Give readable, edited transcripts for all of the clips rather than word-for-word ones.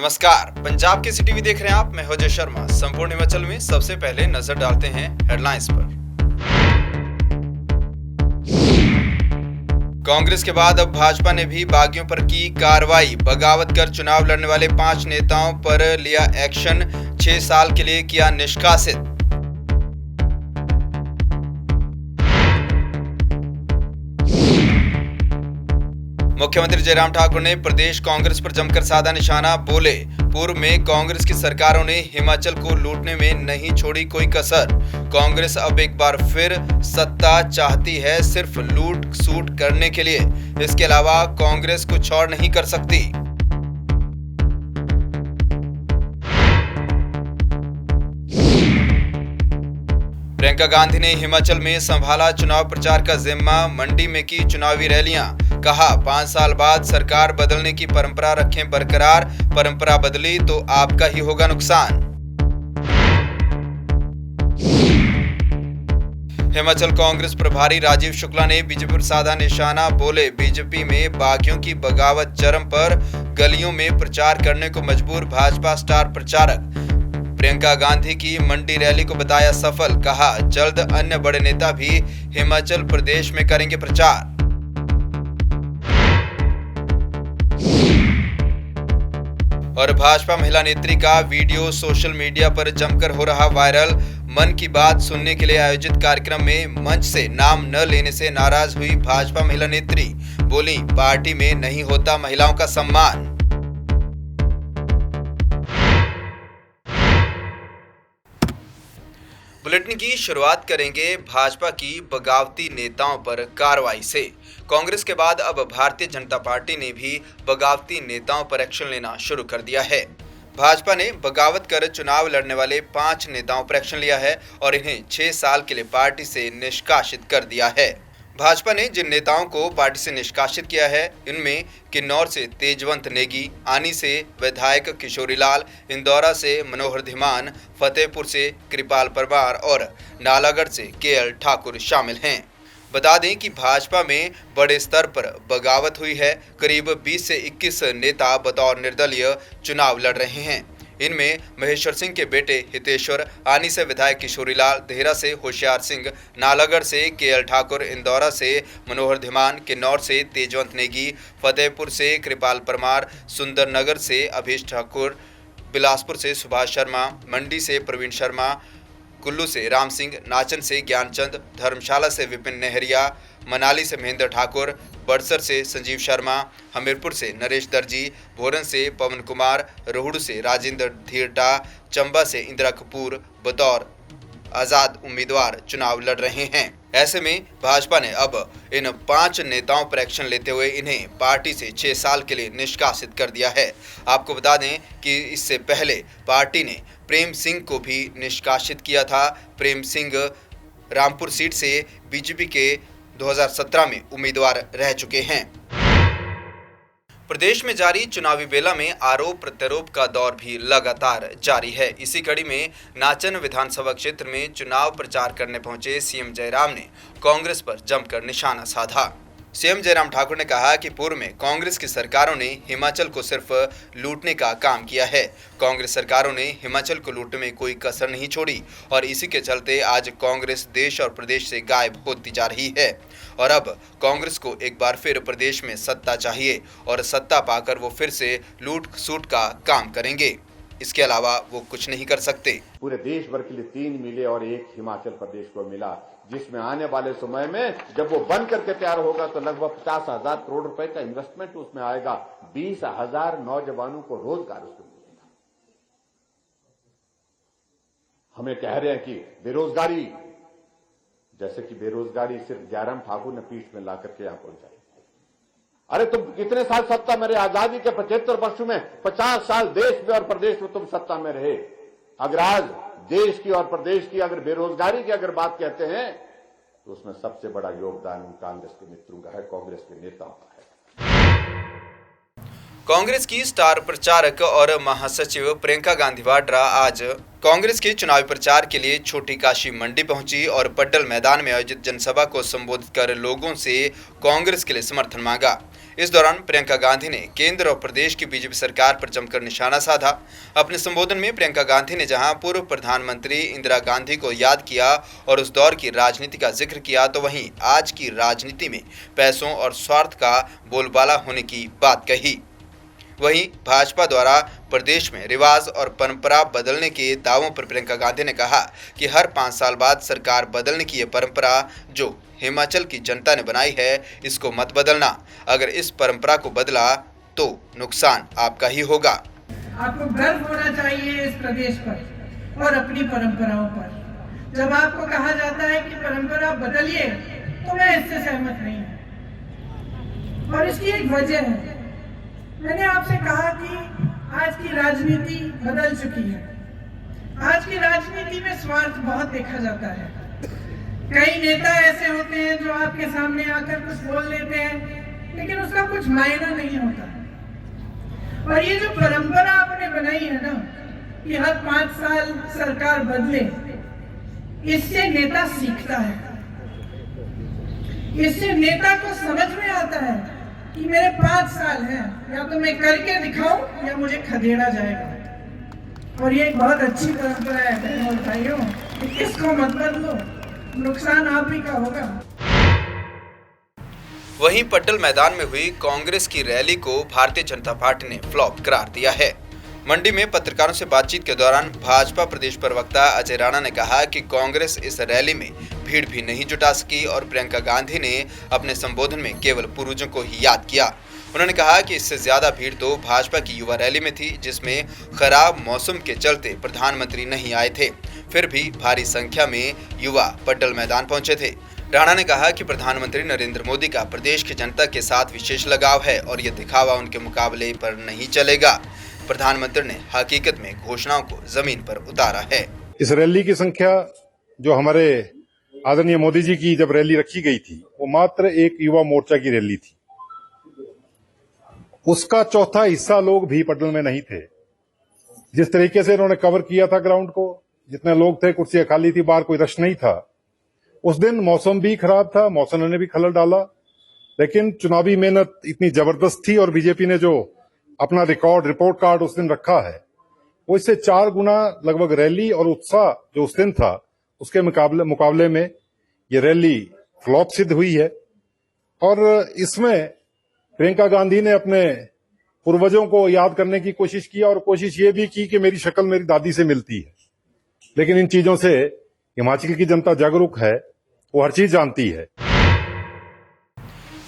नमस्कार, पंजाब के सिटी देख रहे हैं आप। मैं अजय शर्मा। संपूर्ण हिमाचल में सबसे पहले नजर डालते हैं हेडलाइंस पर। कांग्रेस के बाद अब भाजपा ने भी बागियों पर की कार्रवाई। बगावत कर चुनाव लड़ने वाले 5 नेताओं पर लिया एक्शन, 6 साल के लिए किया निष्कासित। मुख्यमंत्री जयराम ठाकुर ने प्रदेश कांग्रेस पर जमकर साधा निशाना। बोले, पूर्व में कांग्रेस की सरकारों ने हिमाचल को लूटने में नहीं छोड़ी कोई कसर। कांग्रेस अब एक बार फिर सत्ता चाहती है, सिर्फ लूट सूट करने के लिए। इसके अलावा कांग्रेस कुछ और नहीं कर सकती। प्रियंका गांधी ने हिमाचल में संभाला चुनाव प्रचार का जिम्मा। मंडी में की चुनावी रैलियां। कहा, 5 साल बाद सरकार बदलने की परंपरा रखें बरकरार। परंपरा बदली तो आपका ही होगा नुकसान। हिमाचल कांग्रेस प्रभारी राजीव शुक्ला ने बीजेपी पर साधा निशाना। बोले, बीजेपी में बागियों की बगावत चरम पर, गलियों में प्रचार करने को मजबूर भाजपा स्टार प्रचारक। प्रियंका गांधी की मंडी रैली को बताया सफल। कहा, जल्द अन्य बड़े नेता भी हिमाचल प्रदेश में करेंगे प्रचार। और भाजपा महिला नेत्री का वीडियो सोशल मीडिया पर जमकर हो रहा वायरल। मन की बात सुनने के लिए आयोजित कार्यक्रम में मंच से नाम न लेने से नाराज हुई भाजपा महिला नेत्री। बोली, पार्टी में नहीं होता महिलाओं का सम्मान। बुलेटिन की शुरुआत करेंगे भाजपा की बगावती नेताओं पर कार्रवाई से। कांग्रेस के बाद अब भारतीय जनता पार्टी ने भी बगावती नेताओं पर एक्शन लेना शुरू कर दिया है। भाजपा ने बगावत कर चुनाव लड़ने वाले 5 नेताओं पर एक्शन लिया है और इन्हें 6 साल के लिए पार्टी से निष्कासित कर दिया है। भाजपा ने जिन नेताओं को पार्टी से निष्कासित किया है, इनमें किन्नौर से तेजवंत नेगी, आनी से विधायक किशोरी लाल, इंदौरा से मनोहर धीमान, फतेहपुर से कृपाल परमार और नालागढ़ से केएल ठाकुर शामिल हैं। बता दें कि भाजपा में बड़े स्तर पर बगावत हुई है। करीब 20 से 21 नेता बतौर निर्दलीय चुनाव लड़ रहे हैं। इनमें महेश्वर सिंह के बेटे हितेश्वर, आनी से विधायक किशोरी लाल, देहरा से होशियार सिंह, नालागढ़ से केएल ठाकुर, इंदौरा से मनोहर धीमान, किन्नौर से तेजवंत नेगी, फतेहपुर से कृपाल परमार, सुंदरनगर से अभीश ठाकुर, बिलासपुर से सुभाष शर्मा, मंडी से प्रवीण शर्मा, कुल्लू से राम सिंह, नाचन से ज्ञानचंद, धर्मशाला से विपिन नेहरिया, मनाली से महेंद्र ठाकुर, बड़सर से संजीव शर्मा, हमीरपुर से नरेश दर्जी, भोरन से पवन कुमार, रोहड़ू से राजेंद्र धीरटा, चंबा से इंदिरा कपूर बतौर आजाद उम्मीदवार चुनाव लड़ रहे हैं। ऐसे में भाजपा ने अब इन 5 नेताओं पर एक्शन लेते हुए इन्हें पार्टी से 6 साल के लिए निष्कासित कर दिया है। आपको बता दें कि इससे पहले पार्टी ने प्रेम सिंह को भी निष्कासित किया था। प्रेम सिंह रामपुर सीट से बीजेपी के 2017 में उम्मीदवार रह चुके हैं। प्रदेश में जारी चुनावी बेला में आरोप प्रत्यारोप का दौर भी लगातार जारी है। इसी कड़ी में नाचन विधानसभा क्षेत्र में चुनाव प्रचार करने पहुंचे सीएम जयराम ने कांग्रेस पर जमकर निशाना साधा। सीएम जयराम ठाकुर ने कहा कि पूर्व में कांग्रेस की सरकारों ने हिमाचल को सिर्फ लूटने का काम किया है। कांग्रेस सरकारों ने हिमाचल को लूटने में कोई कसर नहीं छोड़ी और इसी के चलते आज कांग्रेस देश और प्रदेश से गायब होती जा रही है। और अब कांग्रेस को एक बार फिर प्रदेश में सत्ता चाहिए और सत्ता पाकर वो फिर से लूट सूट का काम करेंगे। इसके अलावा वो कुछ नहीं कर सकते। पूरे देश भर के लिए 3 मिले और 1 हिमाचल प्रदेश को मिला, जिसमें आने वाले समय में जब वो बन करके तैयार होगा तो लगभग 50,000 करोड़ रुपए का इन्वेस्टमेंट उसमें आएगा। 20,000 नौजवानों को रोजगार उसमें मिलेगा। हमें कह रहे हैं कि बेरोजगारी, जैसे कि बेरोजगारी सिर्फ जयराम ठाकुर ने पीठ में ला करके यहां पहुंचाई। अरे तुम कितने साल सत्ता में रहे? आजादी के 75 वर्षों में 50 साल देश में और प्रदेश में तुम सत्ता में रहे। अगर आज देश की और प्रदेश की अगर बेरोजगारी की अगर बात कहते हैं तो उसमें सबसे बड़ा योगदान कांग्रेस के मित्रों का है, कांग्रेस के नेताओं का है। कांग्रेस की स्टार प्रचारक और महासचिव प्रियंका गांधी वाड्रा आज कांग्रेस के चुनावी प्रचार के लिए छोटी काशी मंडी पहुंची और पड्डल मैदान में आयोजित जनसभा को संबोधित कर लोगों से कांग्रेस के लिए समर्थन मांगा। इस दौरान प्रियंका गांधी ने केंद्र और प्रदेश की बीजेपी सरकार पर जमकर निशाना साधा। अपने संबोधन में प्रियंका गांधी ने जहां पूर्व प्रधानमंत्री इंदिरा गांधी को याद किया और उस दौर की राजनीति का जिक्र किया, तो वहीं आज की राजनीति में पैसों और स्वार्थ का बोलबाला होने की बात कही। वहीं भाजपा द्वारा प्रदेश में रिवाज और परंपरा बदलने के दावों पर प्रियंका गांधी ने कहा कि हर 5 साल बाद सरकार बदलने की ये परंपरा जो हिमाचल की जनता ने बनाई है, इसको मत बदलना। अगर इस परंपरा को बदला तो नुकसान आपका ही होगा। आपको गर्व होना चाहिए इस प्रदेश पर और अपनी परंपराओं पर। जब आपको कहा जाता है कि परंपरा बदलिए, तो मैं इससे सहमत नहीं हूं और इसकी एक वजह है। मैंने आपसे कहा कि आज की राजनीति बदल चुकी है। आज की राजनीति में स्वार्थ बहुत देखा जाता है। कई नेता ऐसे होते हैं जो आपके सामने आकर कुछ बोल लेते हैं, लेकिन उसका कुछ मायना नहीं होता। और ये जो परंपरा आपने बनाई है ना कि हर 5 साल सरकार बदले, इससे नेता सीखता है। इससे नेता को समझ में आता है कि मेरे 5 साल हैं, या तो मैं करके दिखाऊं या मुझे खदेड़ा जाएगा। और ये एक बहुत अच्छी परंपरा है बहनों और भाइयों, इसको मत बदलो, नुकसान आप ही का होगा। वहीं पट्टल मैदान में हुई कांग्रेस की रैली को भारतीय जनता पार्टी ने फ्लॉप करार दिया है। मंडी में पत्रकारों से बातचीत के दौरान भाजपा प्रदेश प्रवक्ता अजय राणा ने कहा कि कांग्रेस इस रैली में भीड़ भी नहीं जुटा सकी और प्रियंका गांधी ने अपने संबोधन में केवल पूर्वजों को ही याद किया। उन्होंने कहा कि इससे ज्यादा भीड़ तो भाजपा की युवा रैली में थी, जिसमें खराब मौसम के चलते प्रधानमंत्री नहीं आए थे। फिर भी भारी संख्या में युवा पट्टल मैदान पहुंचे थे। राणा ने कहा कि प्रधानमंत्री नरेंद्र मोदी का प्रदेश की जनता के साथ विशेष लगाव है और ये दिखावा उनके मुकाबले पर नहीं चलेगा। प्रधानमंत्री ने हकीकत में घोषणाओं को जमीन पर उतारा है। इस रैली की संख्या जो हमारे आदरणीय मोदी जी की जब रैली रखी गई थी, वो मात्र एक युवा मोर्चा की रैली थी। उसका चौथा हिस्सा लोग भी पटल में नहीं थे। जिस तरीके से उन्होंने कवर किया था ग्राउंड को, जितने लोग थे, कुर्सियां खाली थी, बाहर कोई रश नहीं था। उस दिन मौसम भी खराब था, मौसम ने भी खलल डाला, लेकिन चुनावी मेहनत इतनी जबरदस्त थी और बीजेपी ने जो अपना रिपोर्ट कार्ड उस दिन रखा है, वो इससे 4 गुना लगभग रैली और उत्साह जो उस दिन था, उसके मुकाबले में ये रैली फ्लॉप सिद्ध हुई है। और इसमें प्रियंका गांधी ने अपने पूर्वजों को याद करने की कोशिश की और कोशिश ये भी की कि मेरी शक्ल मेरी दादी से मिलती है। लेकिन इन चीजों से हिमाचल की जनता जागरूक है, वो हर चीज जानती है।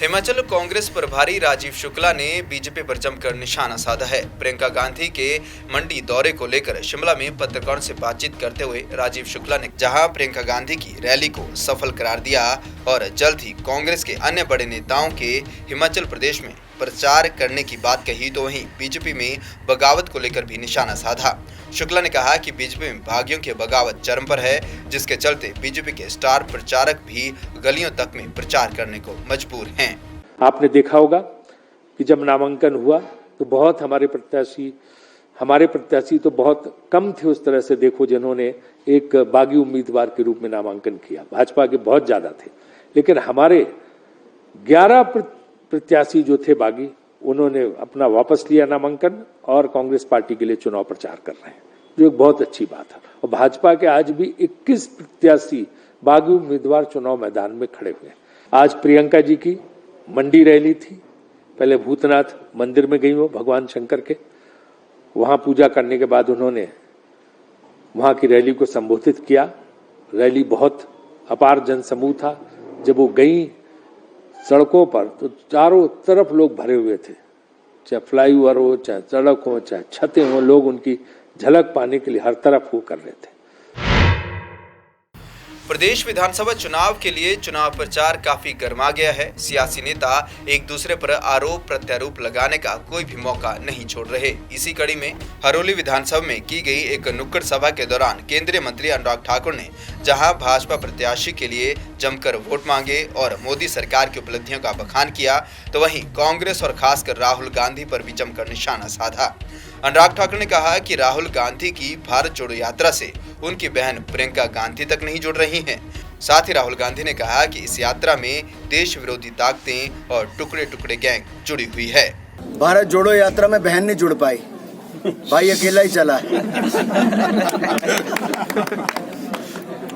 हिमाचल कांग्रेस प्रभारी राजीव शुक्ला ने बीजेपी पर जमकर निशाना साधा है। प्रियंका गांधी के मंडी दौरे को लेकर शिमला में पत्रकारों से बातचीत करते हुए राजीव शुक्ला ने जहां प्रियंका गांधी की रैली को सफल करार दिया और जल्द ही कांग्रेस के अन्य बड़े नेताओं के हिमाचल प्रदेश में प्रचार करने की बात कही, तो वहीं बीजेपी में बगावत को लेकर भी निशाना साधा। शुक्ला ने कहा कि बीजेपी में भागियों की बगावत चरम पर है, जिसके चलते बीजेपी के स्टार प्रचारक भी गलियों तक में प्रचार करने को मजबूर हैं। आपने देखा होगा कि जब नामांकन हुआ तो बहुत हमारे प्रत्याशी तो बहुत कम थे उस तरह से, देखो जिन्होंने एक बागी उम्मीदवार के रूप में नामांकन किया। भाजपा के बहुत ज्यादा थे, लेकिन हमारे 11 प्रत्याशी जो थे बागी, उन्होंने अपना वापस लिया नामांकन और कांग्रेस पार्टी के लिए चुनाव प्रचार कर रहे हैं, जो एक बहुत अच्छी बात है। और भाजपा के आज भी 21 प्रत्याशी बागी उम्मीदवार चुनाव मैदान में खड़े हुए हैं। आज प्रियंका जी की मंडी रैली थी, पहले भूतनाथ मंदिर में गई वो भगवान शंकर के, वहां पूजा करने के बाद उन्होंने वहां की रैली को संबोधित किया। रैली बहुत अपार जनसमूह था। जब वो गई सड़कों पर तो चारों तरफ लोग भरे हुए थे, चाहे फ्लाईओवर हो, चाहे सड़क हो, चाहे छतें हो, लोग उनकी झलक पाने के लिए हर तरफ वो कर रहे थे। प्रदेश विधानसभा चुनाव के लिए चुनाव प्रचार काफी गर्मा गया है। सियासी नेता एक दूसरे पर आरोप प्रत्यारोप लगाने का कोई भी मौका नहीं छोड़ रहे। इसी कड़ी में हरोली विधानसभा में की गई एक नुक्कड़ सभा के दौरान केंद्रीय मंत्री अनुराग ठाकुर ने जहां भाजपा प्रत्याशी के लिए जमकर वोट मांगे और मोदी सरकार की उपलब्धियों का बखान किया, तो वहीं कांग्रेस और खासकर राहुल गांधी पर भी जमकर निशाना साधा। अनुराग ठाकुर ने कहा कि राहुल गांधी की भारत जोड़ो यात्रा से उनकी बहन प्रियंका गांधी तक नहीं जुड़ रही हैं, साथ ही राहुल गांधी ने कहा कि इस यात्रा में देश विरोधी ताकतें और टुकड़े टुकड़े गैंग जुड़ी हुई है। भारत जोड़ो यात्रा में बहन नहीं जुड़ पाई, भाई अकेला ही चला है।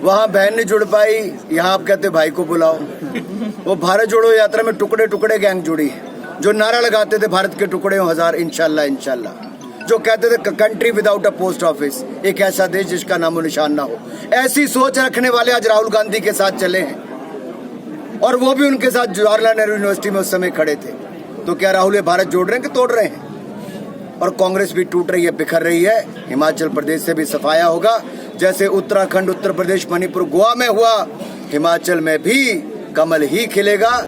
वहाँ बहन नहीं जुड़ पाई, यहाँ आप कहते भाई को बुलाओ। वो भारत जोड़ो यात्रा में टुकड़े टुकड़े गैंग जुड़ी, जो नारा लगाते थे भारत के टुकड़े हो हजार इंशाल्लाह इंशाल्लाह, जो कहते थे country without a post office, एक ऐसा देश जिसका नामो निशान ना हो। ऐसी सोच रखने वाले आज राहुल गांधी के साथ चले हैं, और वो भी उनके साथ जवाहरलाल नेहरू यूनिवर्सिटी में उस समय खड़े थे। तो क्या राहुल ये भारत जोड़ रहे हैं कि तोड़ रहे हैं? और कांग्रेस भी टूट रही है, बिखर रही है। हिमाचल प्रदेश से भी सफाया होगा, जैसे उत्तराखंड, उत्तर प्रदेश, मणिपुर, गोवा में हुआ, हिमाचल में भी कमल ही खिलेगा।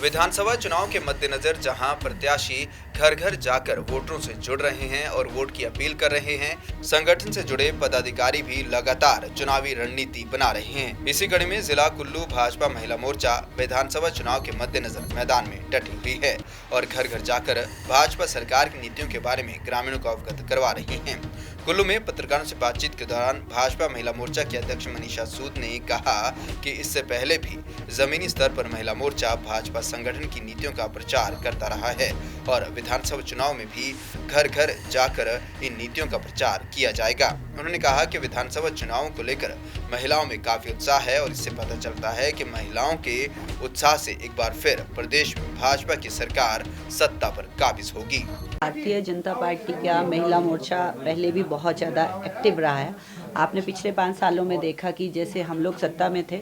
विधानसभा चुनाव के मद्देनजर जहां प्रत्याशी घर घर जाकर वोटरों से जुड़ रहे हैं और वोट की अपील कर रहे हैं, संगठन से जुड़े पदाधिकारी भी लगातार चुनावी रणनीति बना रहे हैं। इसी कड़ी में जिला कुल्लू भाजपा महिला मोर्चा विधानसभा चुनाव के मद्देनजर मैदान में डटी हुई है और घर घर जाकर भाजपा सरकार की नीतियों के बारे में ग्रामीणों को अवगत करवा रही है। कुल्लू में पत्रकारों से बातचीत के दौरान भाजपा महिला मोर्चा की अध्यक्ष मनीषा सूद ने कहा कि इससे पहले भी जमीनी स्तर पर महिला मोर्चा भाजपा संगठन की नीतियों का प्रचार करता रहा है और विधानसभा चुनाव में भी घर घर जाकर इन नीतियों का प्रचार किया जाएगा। उन्होंने कहा कि विधानसभा चुनावों को लेकर महिलाओं में काफी उत्साह है और इससे पता चलता है कि महिलाओं के उत्साह से एक बार फिर प्रदेश में भाजपा की सरकार सत्ता पर काबिज होगी। भारतीय जनता पार्टी का महिला मोर्चा पहले भी बहुत ज़्यादा एक्टिव रहा है। आपने पिछले 5 सालों में देखा कि जैसे हम लोग सत्ता में थे,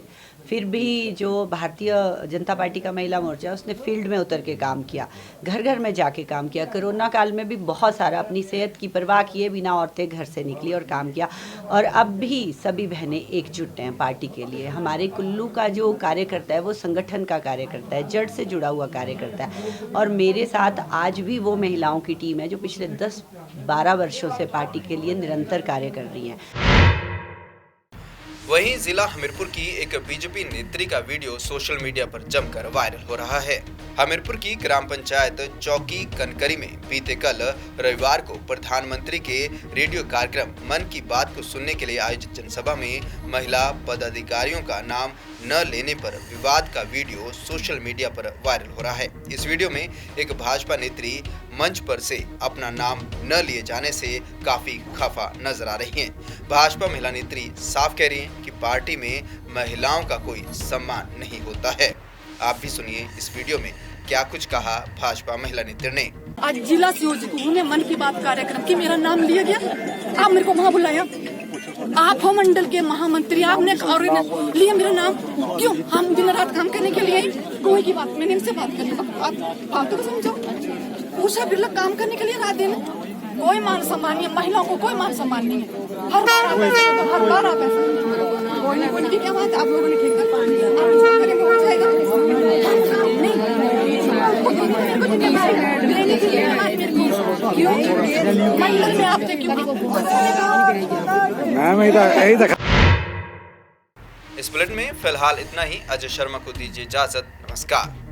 फिर भी जो भारतीय जनता पार्टी का महिला मोर्चा उसने फील्ड में उतर के काम किया, घर घर में जाके काम किया। कोरोना काल में भी बहुत सारा अपनी सेहत की परवाह किए बिना औरतें घर से निकली और काम किया, और अब भी सभी बहनें एकजुट हैं पार्टी के लिए। हमारे कुल्लू का जो कार्यकर्ता है वो संगठन का कार्यकर्ता है, जड़ से जुड़ा हुआ कार्यकर्ता है, और मेरे साथ आज भी वो महिलाओं की टीम है जो पिछले 10-12 वर्षों से पार्टी के लिए निरंतर कार्य कर रही हैं। वहीं जिला हमीरपुर की एक बीजेपी नेत्री का वीडियो सोशल मीडिया पर जमकर वायरल हो रहा है। हमीरपुर की ग्राम पंचायत चौकी कनकरी में बीते कल रविवार को प्रधानमंत्री के रेडियो कार्यक्रम मन की बात को सुनने के लिए आयोजित जनसभा में महिला पदाधिकारियों का नाम न लेने पर विवाद का वीडियो सोशल मीडिया पर वायरल हो रहा है। इस वीडियो में एक भाजपा नेत्री मंच पर से अपना नाम न लिए जाने से काफी खफा नजर आ रही हैं। भाजपा महिला नेत्री साफ कह रही हैं कि पार्टी में महिलाओं का कोई सम्मान नहीं होता है। आप भी सुनिए इस वीडियो में क्या कुछ कहा भाजपा महिला नेत्री ने। आज जिला संयोजक ने मन की बात कार्यक्रम की मेरा नाम लिया गया, आप मेरे को वहाँ बुलाया, आप हो मंडल के महामंत्री, आपने और लिया मेरा नाम। क्यों? हम दिन रात काम करने के लिए कोई की बात, मैंने इनसे बात कर, आप फालतू को समझो। उषा बिरला काम करने के लिए रात दिन, कोई मान सम्मान नहीं, महिलाओं को कोई मान सम्मान नहीं है। हर बार आप ऐसा कोई ना कोई क्या बात, आप लोगों ने ठीक कर हो जाएगा मंडल में आपने क्यों? इस बुलेटिन में फिलहाल इतना ही। अजय शर्मा को दीजिए इजाजत। नमस्कार।